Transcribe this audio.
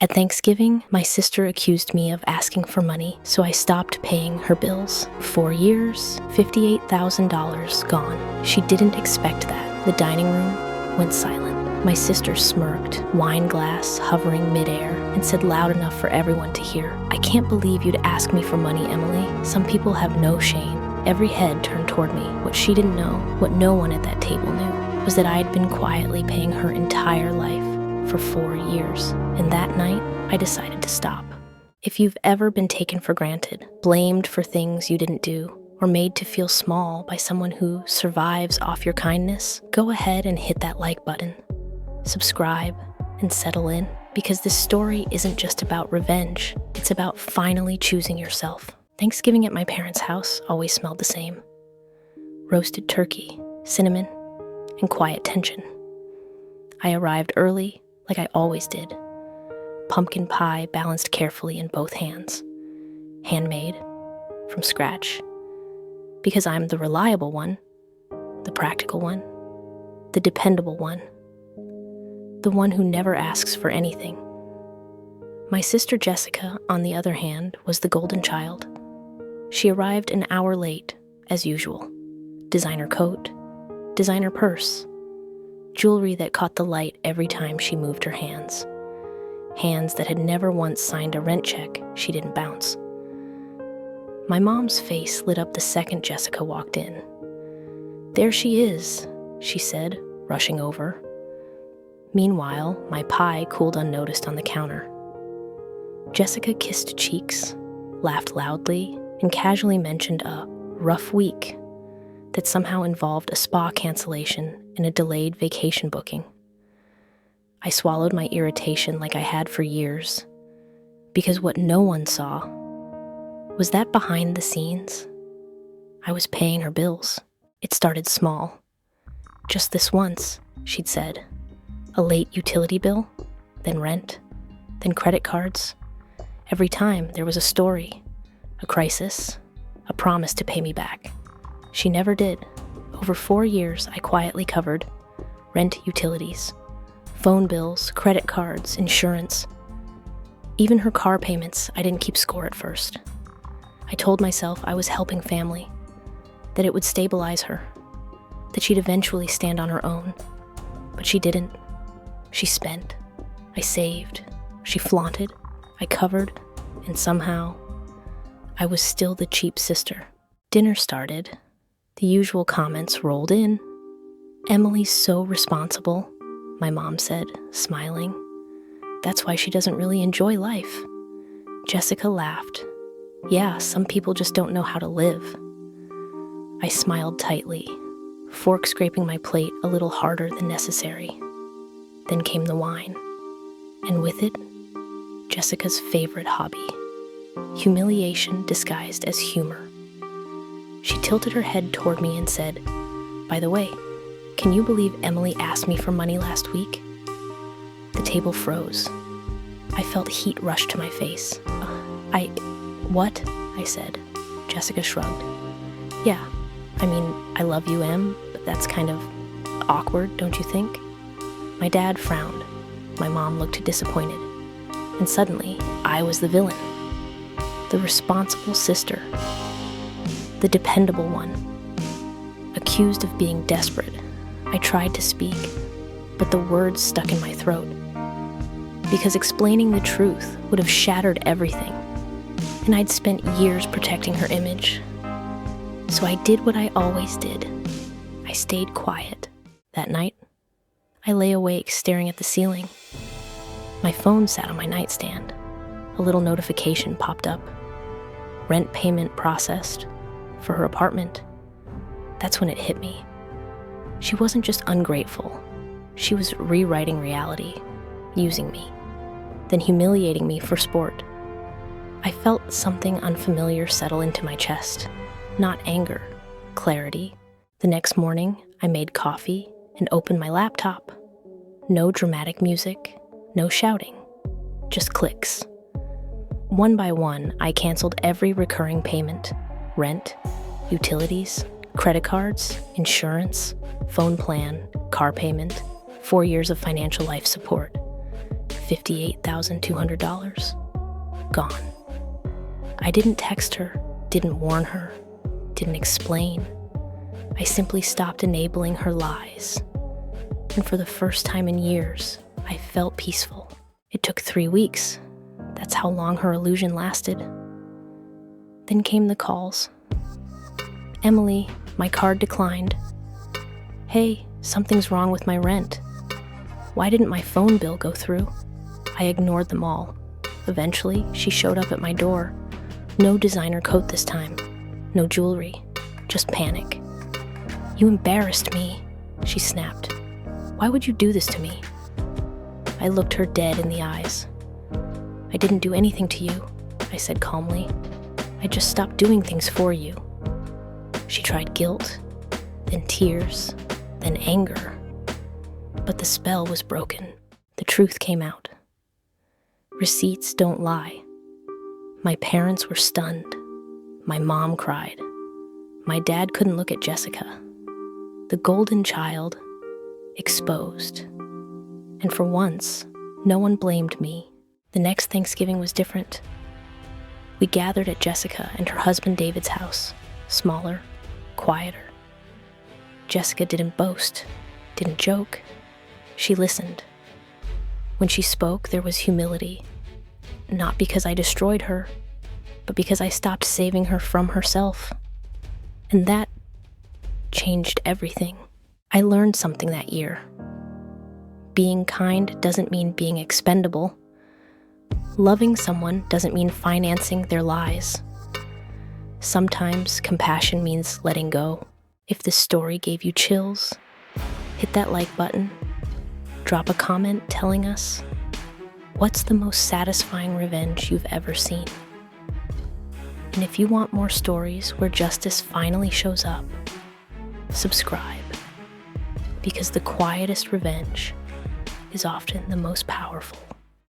At Thanksgiving, my sister accused me of asking for money, so I stopped paying her bills. 4 years, $58,000 gone. She didn't expect that. The dining room went silent. My sister smirked, wine glass hovering midair, and said loud enough for everyone to hear, "I can't believe you'd ask me for money, Emily. Some people have no shame." Every head turned toward me. What she didn't know, what no one at that table knew, was that I had been quietly paying her entire life for 4 years. And that night, I decided to stop. If you've ever been taken for granted, blamed for things you didn't do, or made to feel small by someone who survives off your kindness, go ahead and hit that like button. Subscribe and settle in, because this story isn't just about revenge. It's about finally choosing yourself. Thanksgiving at my parents' house always smelled the same. Roasted turkey, cinnamon, and quiet tension. I arrived early, like I always did. Pumpkin pie balanced carefully in both hands. Handmade, from scratch. Because I'm the reliable one, the practical one, the dependable one, the one who never asks for anything. My sister Jessica, on the other hand, was the golden child. She arrived an hour late, as usual. Designer coat, designer purse, jewelry that caught the light every time she moved her hands. Hands that had never once signed a rent check she didn't bounce. My mom's face lit up the second Jessica walked in. "There she is," she said, rushing over. Meanwhile, my pie cooled unnoticed on the counter. Jessica kissed cheeks, laughed loudly, and casually mentioned a rough week that somehow involved a spa cancellation and a delayed vacation booking. I swallowed my irritation like I had for years, because what no one saw was that behind the scenes, I was paying her bills. It started small. "Just this once," she'd said. A late utility bill, then rent, then credit cards. Every time there was a story, a crisis, a promise to pay me back. She never did. Over 4 years, I quietly covered rent, utilities, phone bills, credit cards, insurance. Even her car payments, I didn't keep score at first. I told myself I was helping family, that it would stabilize her, that she'd eventually stand on her own. But she didn't. She spent. I saved. She flaunted. I covered. And somehow, I was still the cheap sister. Dinner started. The usual comments rolled in. "Emily's so responsible," my mom said, smiling. "That's why she doesn't really enjoy life." Jessica laughed. "Yeah, some people just don't know how to live." I smiled tightly, fork scraping my plate a little harder than necessary. Then came the wine, and with it, Jessica's favorite hobby, humiliation disguised as humor. She tilted her head toward me and said, "By the way, can you believe Emily asked me for money last week?" The table froze. I felt heat rush to my face. What? I said. Jessica shrugged. "Yeah, I mean, I love you, Em, but that's kind of awkward, don't you think?" My dad frowned. My mom looked disappointed. And suddenly, I was the villain. The responsible sister. The dependable one. Accused of being desperate. I tried to speak, but the words stuck in my throat. Because explaining the truth would have shattered everything. And I'd spent years protecting her image. So I did what I always did. I stayed quiet. That night, I lay awake staring at the ceiling. My phone sat on my nightstand. A little notification popped up. Rent payment processed for her apartment. That's when it hit me. She wasn't just ungrateful. She was rewriting reality, using me, then humiliating me for sport. I felt something unfamiliar settle into my chest. Not anger, clarity. The next morning, I made coffee and opened my laptop. No dramatic music, no shouting, just clicks. One by one, I canceled every recurring payment: rent, utilities, credit cards, insurance, phone plan, car payment, 4 years of financial life support. $58,200. Gone. I didn't text her, didn't warn her, didn't explain. I simply stopped enabling her lies. And for the first time in years, I felt peaceful. It took 3 weeks. That's how long her illusion lasted. Then came the calls. Emily, my card declined. Hey, something's wrong with my rent. Why didn't my phone bill go through? I ignored them all. Eventually, she showed up at my door. No designer coat this time. No jewelry. Just panic. You embarrassed me, she snapped. Why would you do this to me? I looked her dead in the eyes. I didn't do anything to you, I said calmly. I just stopped doing things for you. She tried guilt, then tears, then anger. But the spell was broken. The truth came out. Receipts don't lie. My parents were stunned. My mom cried. My dad couldn't look at Jessica. The golden child, exposed. And for once, no one blamed me. The next Thanksgiving was different. We gathered at Jessica and her husband David's house, smaller, quieter. Jessica didn't boast, didn't joke. She listened. When she spoke, there was humility. Not because I destroyed her, but because I stopped saving her from herself. And that changed everything. I learned something that year. Being kind doesn't mean being expendable. Loving someone doesn't mean financing their lies. Sometimes compassion means letting go. If this story gave you chills, hit that like button. Drop a comment telling us, what's the most satisfying revenge you've ever seen? And if you want more stories where justice finally shows up, subscribe. Because the quietest revenge is often the most powerful.